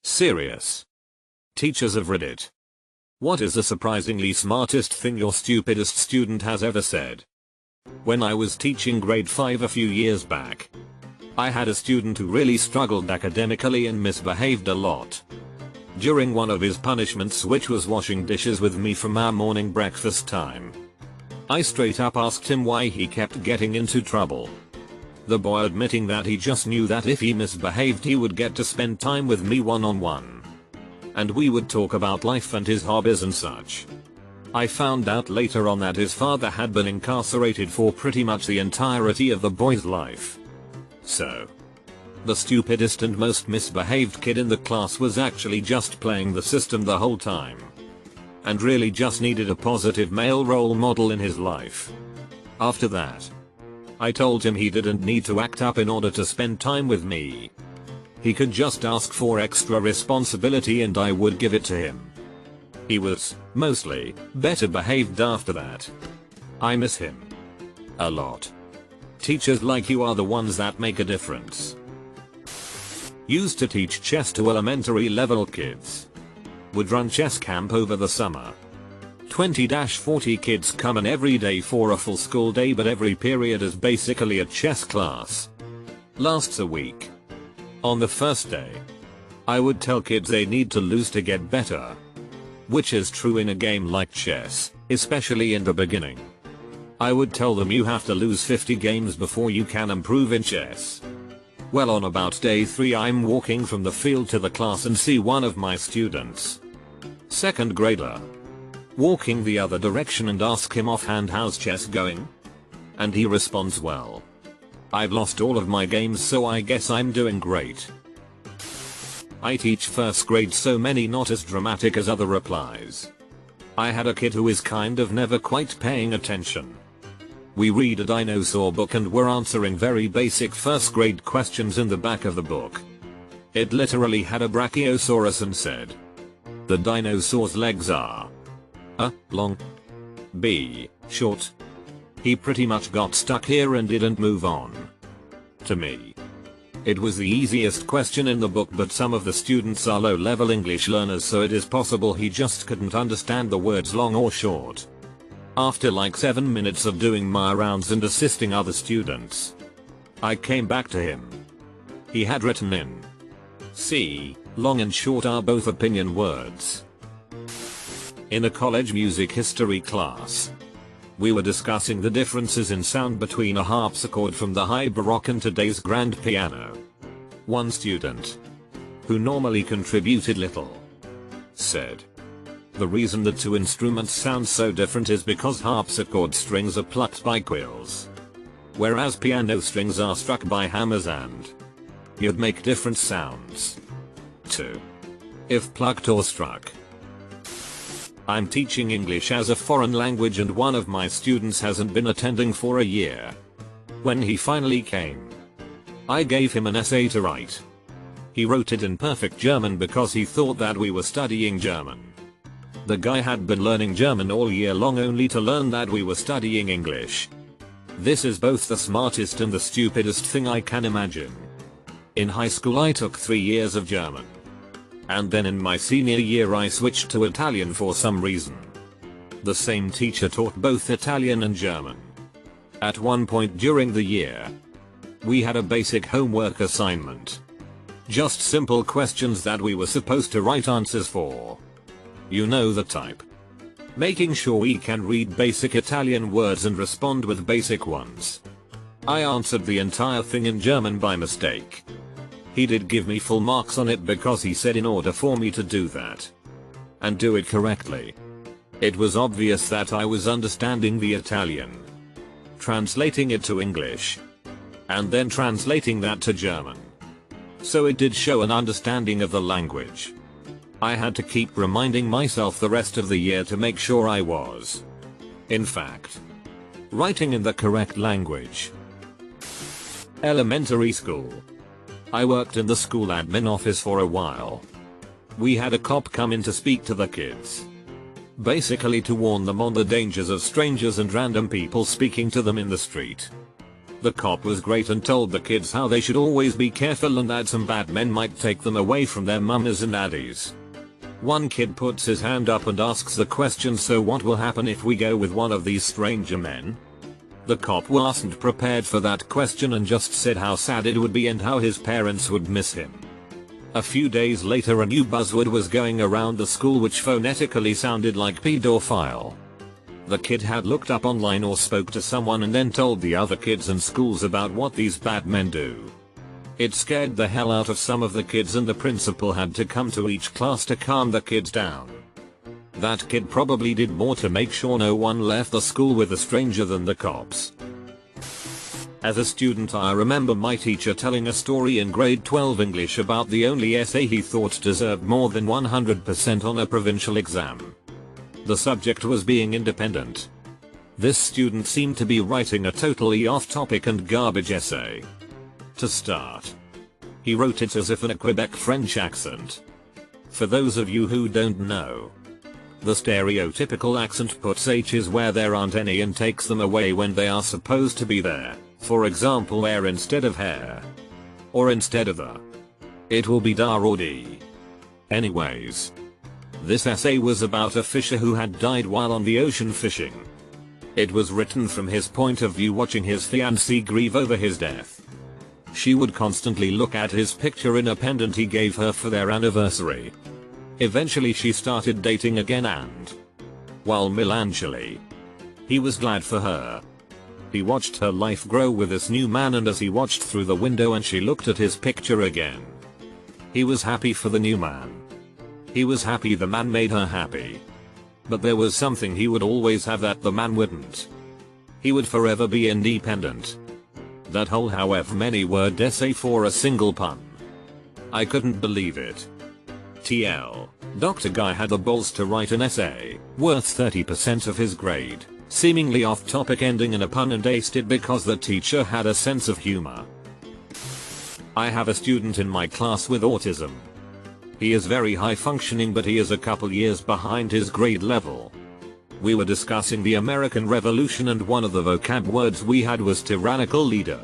Serious. Teachers of Reddit. What is the surprisingly smartest thing your stupidest student has ever said? When I was teaching grade 5 a few years back, I had a student who really struggled academically and misbehaved a lot. During one of his punishments, which was washing dishes with me from our morning breakfast time, I straight up asked him why he kept getting into trouble. The boy admitting that he just knew that if he misbehaved he would get to spend time with me one-on-one. And we would talk about life and his hobbies and such. I found out later on that his father had been incarcerated for pretty much the entirety of the boy's life. So, the stupidest and most misbehaved kid in the class was actually just playing the system the whole time. And really just needed a positive male role model in his life. After that, I told him he didn't need to act up in order to spend time with me. He could just ask for extra responsibility and I would give it to him. He was, mostly, better behaved after that. I miss him a lot. Teachers like you are the ones that make a difference. Used to teach chess to elementary level kids. Would run chess camp over the summer. 20-40 kids come in every day for a full school day, but every period is basically a chess class. Lasts a week. On the first day, I would tell kids they need to lose to get better. Which is true in a game like chess, especially in the beginning. I would tell them you have to lose 50 games before you can improve in chess. Well, on about day 3 I'm walking from the field to the class and see one of my students, second grader, walking the other direction and ask him offhand, how's chess going? And he responds, well, I've lost all of my games so I guess I'm doing great. I teach first grade, so many not as dramatic as other replies. I had a kid who is kind of never quite paying attention. We read a dinosaur book and were answering very basic first grade questions in the back of the book. It literally had a brachiosaurus and said, the dinosaur's legs are A. long, B. short. He pretty much got stuck here and didn't move on. To me, it was the easiest question in the book, but some of the students are low-level English learners, so it is possible he just couldn't understand the words long or short. After like 7 minutes of doing my rounds and assisting other students, I came back to him. He had written in C. long and short are both opinion words. In a college music history class, we were discussing the differences in sound between a harpsichord from the High Baroque and today's grand piano. One student, who normally contributed little, said, the reason the two instruments sound so different is because harpsichord strings are plucked by quills, whereas piano strings are struck by hammers and you'd make different sounds too if plucked or struck. I'm teaching English as a foreign language and one of my students hasn't been attending for a year. When he finally came, I gave him an essay to write. He wrote it in perfect German because he thought that we were studying German. The guy had been learning German all year long only to learn that we were studying English. This is both the smartest and the stupidest thing I can imagine. In high school I took 3 years of German. And then in my senior year I switched to Italian for some reason. The same teacher taught both Italian and German. At one point during the year, we had a basic homework assignment. Just simple questions that we were supposed to write answers for. You know the type. Making sure we can read basic Italian words and respond with basic ones. I answered the entire thing in German by mistake. He did give me full marks on it because he said in order for me to do that and do it correctly, it was obvious that I was understanding the Italian, translating it to English, and then translating that to German. So it did show an understanding of the language. I had to keep reminding myself the rest of the year to make sure I was, in fact, writing in the correct language. Elementary school. I worked in the school admin office for a while. We had a cop come in to speak to the kids. Basically to warn them on the dangers of strangers and random people speaking to them in the street. The cop was great and told the kids how they should always be careful and that some bad men might take them away from their mummies and daddies. One kid puts his hand up and asks the question, so what will happen if we go with one of these stranger men? The cop wasn't prepared for that question and just said how sad it would be and how his parents would miss him. A few days later a new buzzword was going around the school which phonetically sounded like pedophile. The kid had looked up online or spoke to someone and then told the other kids and schools about what these bad men do. It scared the hell out of some of the kids and the principal had to come to each class to calm the kids down. That kid probably did more to make sure no one left the school with a stranger than the cops. As a student, I remember my teacher telling a story in grade 12 English about the only essay he thought deserved more than 100% on a provincial exam. The subject was being independent. This student seemed to be writing a totally off-topic and garbage essay. To start, he wrote it as if in a Quebec French accent. For those of you who don't know, the stereotypical accent puts H's where there aren't any and takes them away when they are supposed to be there. For example, where instead of hair, or instead of a, it will be da or d. Anyways, this essay was about a fisher who had died while on the ocean fishing. It was written from his point of view, watching his fiancée grieve over his death. She would constantly look at his picture in a pendant he gave her for their anniversary. Eventually she started dating again and, while melancholy, he was glad for her. He watched her life grow with this new man, and as he watched through the window and she looked at his picture again, he was happy for the new man. He was happy the man made her happy. But there was something he would always have that the man wouldn't. He would forever be independent. That whole however many word essay for a single pun. I couldn't believe it. TL. Dr. Guy had the balls to write an essay, worth 30% of his grade, seemingly off topic, ending in a pun, and aced it because the teacher had a sense of humor. I have a student in my class with autism. He is very high functioning, but he is a couple years behind his grade level. We were discussing the American Revolution and one of the vocab words we had was tyrannical leader.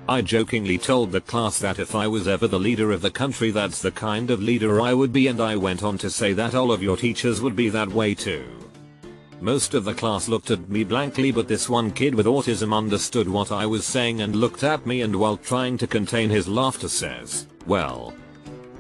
I jokingly told the class that if I was ever the leader of the country, that's the kind of leader I would be, and I went on to say that all of your teachers would be that way too. Most of the class looked at me blankly, but this one kid with autism understood what I was saying and looked at me, and while trying to contain his laughter says, "Well,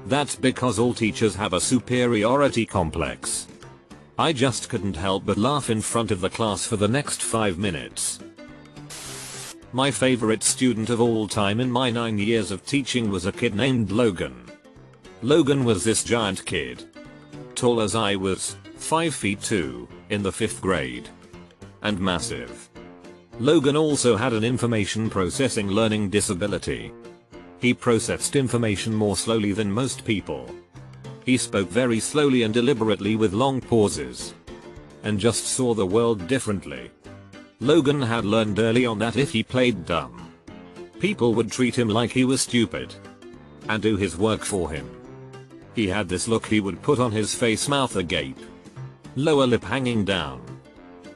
that's because all teachers have a superiority complex." I just couldn't help but laugh in front of the class for the next 5 minutes. My favorite student of all time in my 9 years of teaching was a kid named Logan. Logan was this giant kid, tall as I was, 5 feet 2, in the 5th grade, and massive. Logan also had an information processing learning disability. He processed information more slowly than most people. He spoke very slowly and deliberately with long pauses, and just saw the world differently. Logan had learned early on that if he played dumb, people would treat him like he was stupid and do his work for him. He had this look he would put on his face, mouth agape, lower lip hanging down,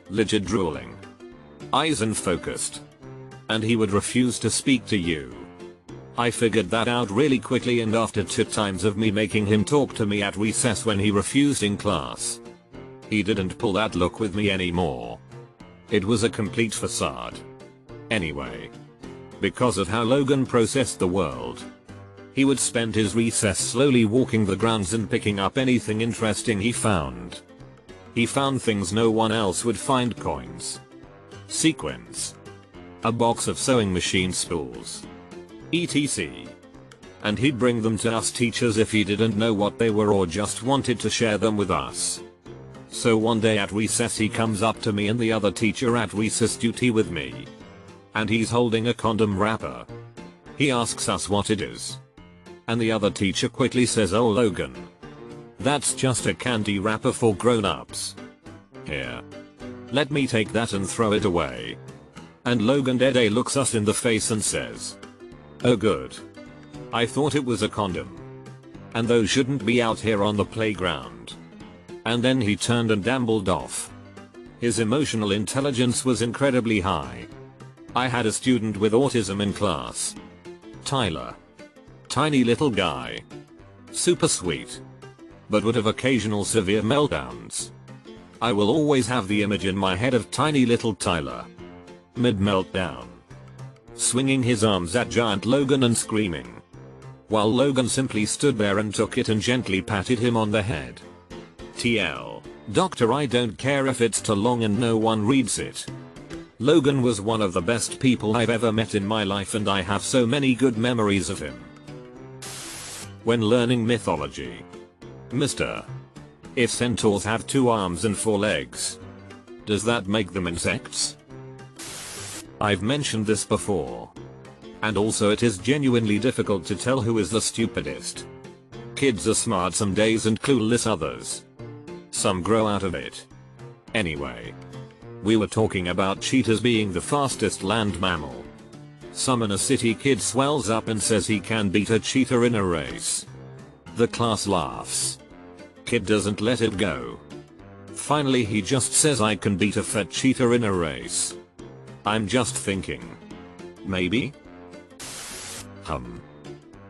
lid drooling, eyes unfocused, and he would refuse to speak to you. I figured that out really quickly, and after 2 times of me making him talk to me at recess when he refused in class, he didn't pull that look with me anymore. It was a complete facade. Anyway, because of how Logan processed the world, he would spend his recess slowly walking the grounds and picking up anything interesting he found. He found things no one else would find: coins, sequins, a box of sewing machine spools, etc. And he'd bring them to us teachers if he didn't know what they were or just wanted to share them with us. So one day at recess he comes up to me and the other teacher at recess duty with me, and he's holding a condom wrapper. He asks us what it is, and the other teacher quickly says, "Oh Logan, that's just a candy wrapper for grown-ups. Here, let me take that and throw it away." And Logan dead looks us in the face and says, "Oh good. I thought it was a condom. And those shouldn't be out here on the playground." And then he turned and ambled off. His emotional intelligence was incredibly high. I had a student with autism in class. Tyler. Tiny little guy. Super sweet. But would have occasional severe meltdowns. I will always have the image in my head of tiny little Tyler. Mid-meltdown. Swinging his arms at giant Logan and screaming. While Logan simply stood there and took it and gently patted him on the head. TL. Doctor, I don't care if it's too long and no one reads it. Logan was one of the best people I've ever met in my life and I have so many good memories of him. When learning mythology. Mr. If centaurs have 2 arms and 4 legs, does that make them insects? I've mentioned this before. And also it is genuinely difficult to tell who is the stupidest. Kids are smart some days and clueless others. Some grow out of it. Anyway. We were talking about cheetahs being the fastest land mammal. Some inner city kid swells up and says he can beat a cheetah in a race. The class laughs. Kid doesn't let it go. Finally he just says I can beat a fat cheetah in a race. I'm just thinking. Maybe?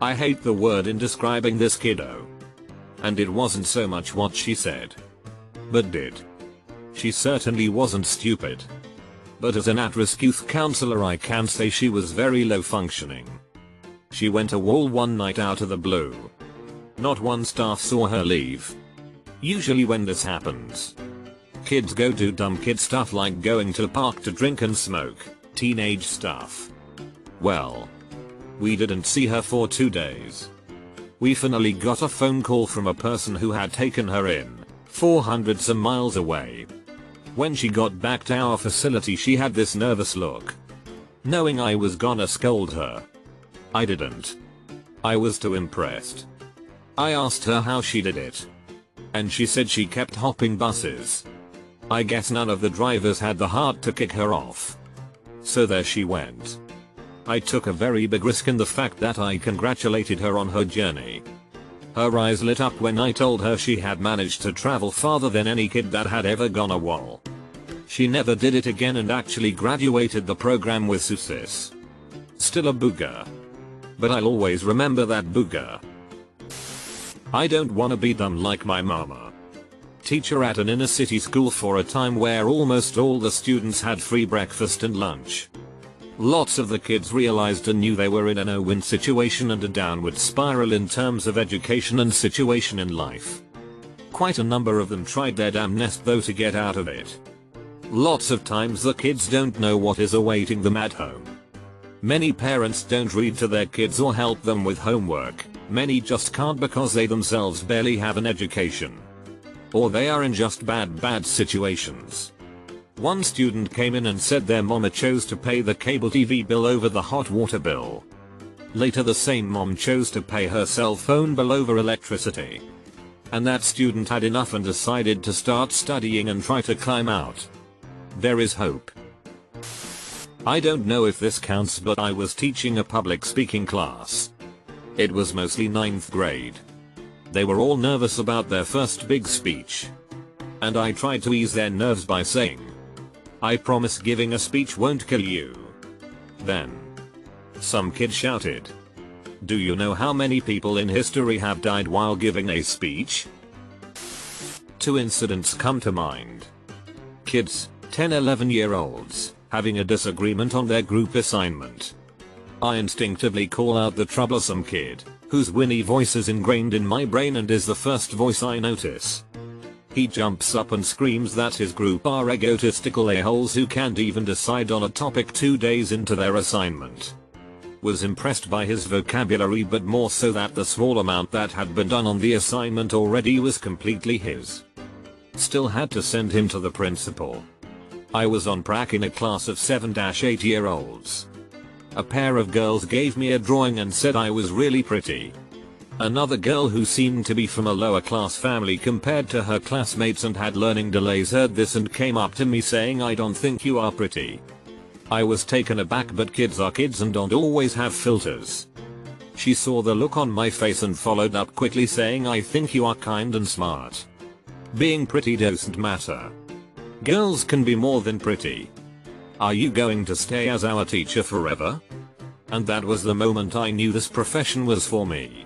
I hate the word in describing this kiddo. And it wasn't so much what she said. But did. She certainly wasn't stupid. But as an at-risk youth counselor I can say she was very low functioning. She went AWOL one night out of the blue. Not one staff saw her leave. Usually when this happens, kids go do dumb kid stuff like going to the park to drink and smoke, teenage stuff. Well, we didn't see her for 2 days. We finally got a phone call from a person who had taken her in, 400 some miles away. When she got back to our facility she had this nervous look. Knowing I was gonna scold her. I didn't. I was too impressed. I asked her how she did it. And she said she kept hopping buses. I guess none of the drivers had the heart to kick her off. So there she went. I took a very big risk in the fact that I congratulated her on her journey. Her eyes lit up when I told her she had managed to travel farther than any kid that had ever gone AWOL. She never did it again and actually graduated the program with success. Still a booger. But I'll always remember that booger. I don't wanna be dumb like my mama. Teacher at an inner city school for a time where almost all the students had free breakfast and lunch. Lots of the kids realized and knew they were in a no-win situation and a downward spiral in terms of education and situation in life. Quite a number of them tried their damnedest though to get out of it. Lots of times the kids don't know what is awaiting them at home. Many parents don't read to their kids or help them with homework, many just can't because they themselves barely have an education. Or they are in just bad situations. One student came in and said their mama chose to pay the cable TV bill over the hot water bill. Later the same mom chose to pay her cell phone bill over electricity. And that student had enough and decided to start studying and try to climb out. There is hope. I don't know if this counts but I was teaching a public speaking class. It was mostly 9th grade. They were all nervous about their first big speech. And I tried to ease their nerves by saying, I promise giving a speech won't kill you. Then, some kid shouted, do you know how many people in history have died while giving a speech? 2 incidents come to mind. Kids, 10-11-year-olds, having a disagreement on their group assignment. I instinctively call out the troublesome kid, whose whinny voice is ingrained in my brain and is the first voice I notice. He jumps up and screams that his group are egotistical a-holes who can't even decide on a topic 2 days into their assignment. Was impressed by his vocabulary but more so that the small amount that had been done on the assignment already was completely his. Still had to send him to the principal. I was on prac in a class of 7-8-year-olds. A pair of girls gave me a drawing and said I was really pretty. Another girl who seemed to be from a lower class family compared to her classmates and had learning delays heard this and came up to me saying I don't think you are pretty. I was taken aback but kids are kids and don't always have filters. She saw the look on my face and followed up quickly saying I think you are kind and smart. Being pretty doesn't matter. Girls can be more than pretty. Are you going to stay as our teacher forever? And that was the moment I knew this profession was for me.